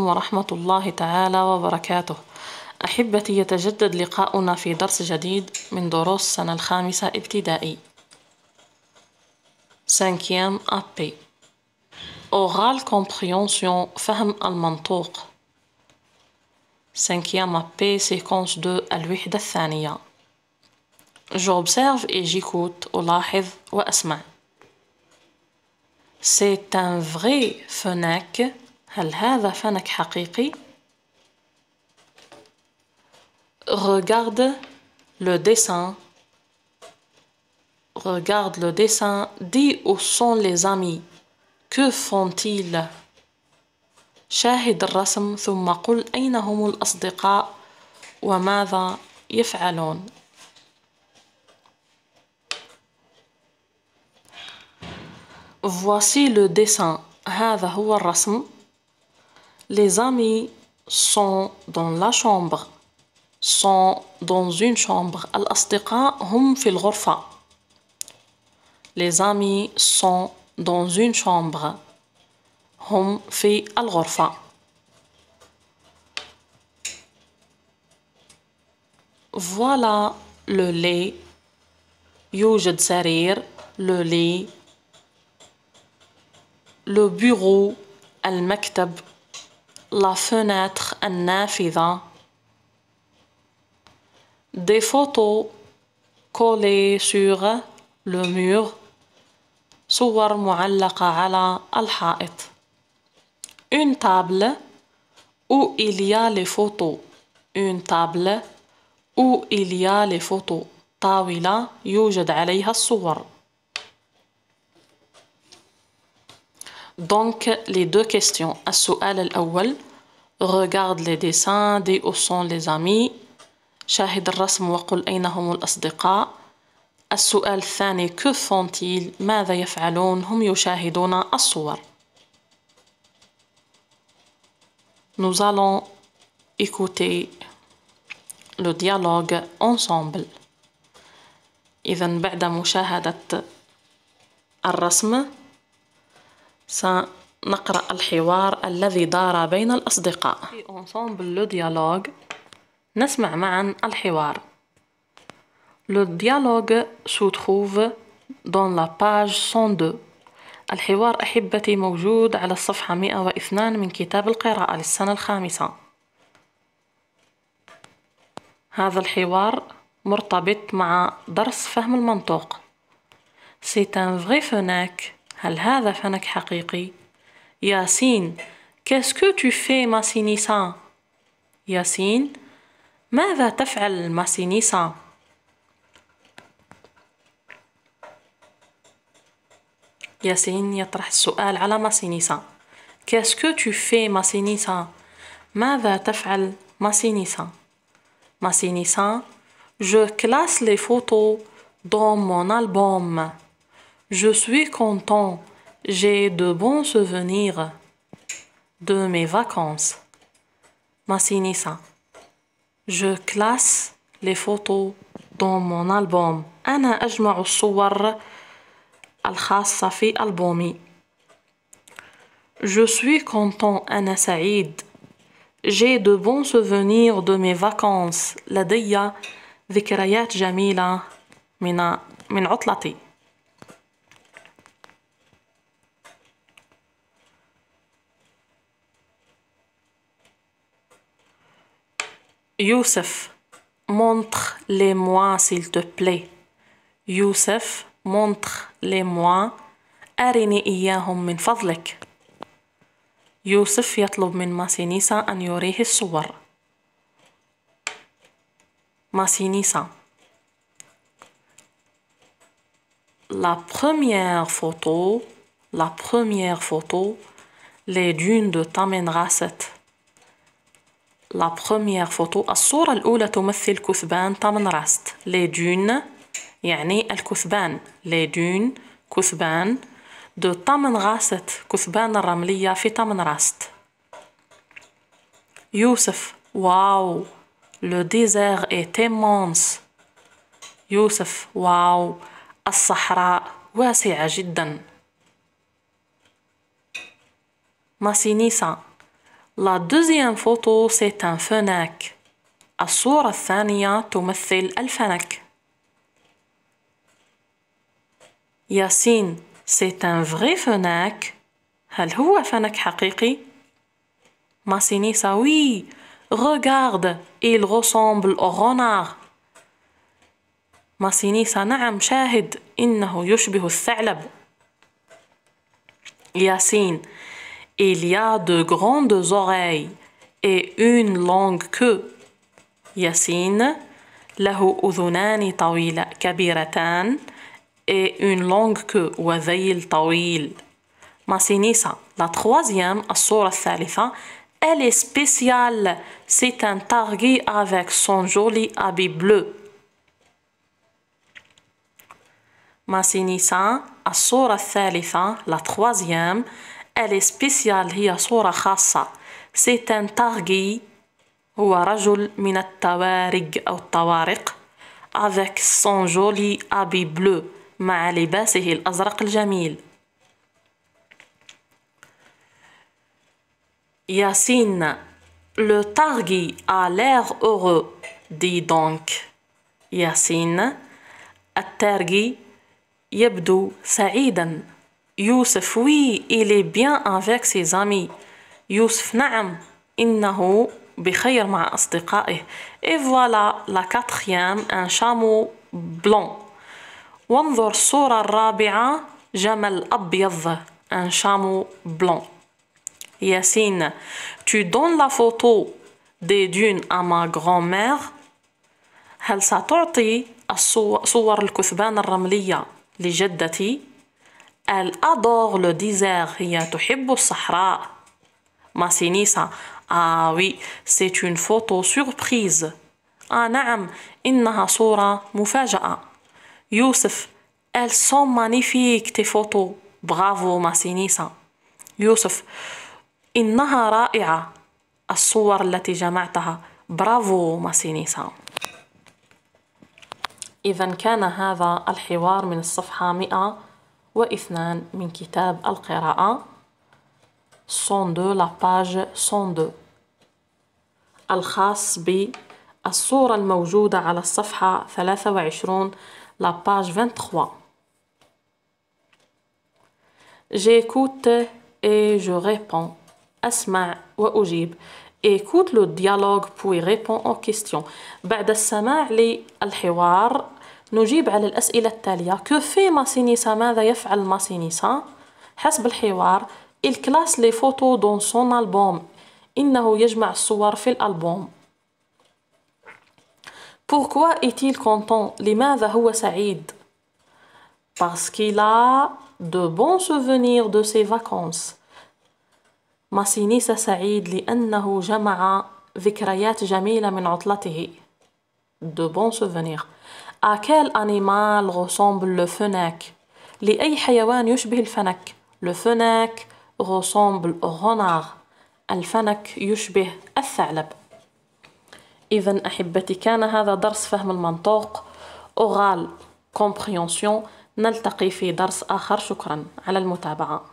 ورحمة الله تعالى وبركاته. أحبتي، يتجدد لقاؤنا في درس جديد من دروس السنة الخامسة ابتدائي. 5e AP Oral Compréhension فهم المنطوق. 5e AP séquence 2 الوحدة الثانية. J'observe et j'écoute ألاحظ وأسمع. C'est un vrai فنك. هل هذا فنك حقيقي؟ Regarde le dessin. Regarde le dessin. Dis où sont les amis. Que font-ils? شاهد الرسم ثم قل أين هم الأصدقاء وماذا يفعلون. Voici le dessin. هذا هو الرسم. Les amis sont dans la chambre. Sont dans une chambre. الأصدقاء هم في الغرفة. Les amis sont dans une chambre. هم في الغرفة. Voilà le lit. يوجد سرير. Le lit. Le bureau. المكتب. La fenêtre. النافذة. Des photos collées sur le mur. صور معلقة على الحائط. Une table où il y a les photos. Une table où il y a les photos. طاولة يوجد عليها الصور. Donc les deux questions. السؤال الأول regarde les dessins, dis où sont les amis. شاهد الرسم وقل أين هم الأصدقاء. السؤال الثاني que font-ils. ماذا يفعلون. هم يشاهدون الصور. Nous allons écouter le dialogue ensemble. إذن بعد مشاهدة الرسم سنقرأ الحوار الذي دار بين الأصدقاء. Ensemble le dialogue. نسمع معا الحوار. Le dialogue se trouve dans la page 102. الحوار أحبتي موجود على الصفحة 102 من كتاب القراءة للسنة الخامسة. هذا الحوار مرتبط مع درس فهم المنطوق. C'est un vrai فنك. هل هذا فنك حقيقي؟ ياسين Qu'est-ce que tu fais ma sinissa? ياسين ماذا تفعل ma sinissa؟ ياسين يطرح السؤال على ما سينيسا. Qu'est-ce que tu fais ما سينيسا؟ ماذا تفعل ما سينيسا؟ ما سينيسا Je classe les photos dans mon album. Je suis content. J'ai de bons souvenirs de mes vacances. ما سينيسا Je classe les photos dans mon album. أنا أجمع الصور الخاصة في ألبومي. Je suis content. أنا سعيد. J'ai de bons souvenirs de mes vacances. لدي ذكريات جميلة من عطلتي. يوسف montre-les-moi s'il te plaît. يوسف montre-les-moi. أرني إياهم من فضلك. يوسف يطلب من ماسينيسا أن يريه الصور. ماسينيسا La première photo, les dunes de Tamanrasset. La première photo الصورة الأولى تمثل كثبان تامنراست. Les dunes يعني الكثبان. Les dunes كثبان de Tamanrasset كثبان الرملية في تامنراست. يوسف واو le désert est immense. يوسف واو الصحراء واسعة جدا. ماسينيسا La deuxième photo c'est un فنك. الصورة الثانية تمثل الفنك. ياسين c'est un vrai فنك. هل هو فنك حقيقي؟ ماسينيسا oui. Regarde, il ressemble au renard. ماسينيسا نعم شاهد إنه يشبه الثعلب. ياسين il y a de grandes oreilles et une longue queue. ياسين له أذنان طويلة كبيرتان et une longue queue وذيل طويل. ماسينيسا la troisième الصورة الثالثة elle est spéciale, c'est un targhee avec son joli habit bleu. ماسينيسا الصورة الثالثة la troisième elle est spéciale هي صورة خاصة. c'est un targhee هو رجل من التوارق أو الطوارق avec son joli habit bleu مع لباسه الأزرق الجميل. Yacine, le targhee a l'air heureux, dis donc. Yacine, التارغي يبدو سعيدا. يوسف, oui, il est bien avec ses amis. يوسف, نعم, إنه بخير مع أصدقائه. Et voilà la quatrième, un chameau blanc. وانظر الصورة الرابعة, جمل أبيض, un chameau blanc. Yacine, tu donnes la photo des dunes à ma grand-mère. هل ستعطي صور الكثبان الرملية لجدتي؟ Elle adore le désert. هي تحب الصحراء. ماسينيسا, ah oui, c'est une photo surprise. نعم, إنها صورة مفاجأة. يوسف, elles sont magnifiques tes photos. Bravo ماسينيسا. يوسف, إنها رائعة الصور التي جمعتها. برافو ماسينيسا. إذا كان هذا الحوار من الصفحة 102 من كتاب القراءة 102 la page 102 الخاص بالصورة الموجودة على الصفحة 23 la page 23. J'écoute et je réponds. أسمع وأجيب. Écoute le dialogue puis réponds aux questions. بعد السماع للحوار نجيب على الأسئلة التالية. Que fait ماسينيسا؟ ماذا يفعل ماسينيسا؟ حسب الحوار il classe les photos dans son album. إنه يجمع الصور في الألبوم. Pourquoi est-il content؟ لماذا هو سعيد؟ Parce qu'il a de bons souvenirs de ses vacances. ماسينيسا سعيد لأنه جمع ذكريات جميلة من عطلته. De bons souvenirs. À quel animal ressemble le fennec؟ لأي حيوان يشبه الفنك؟ Le fennec ressemble au renard. الفنك يشبه الثعلب. إذن أحبتي كان هذا درس فهم المنطوق oral compréhension. نلتقي في درس آخر. شكرا على المتابعة.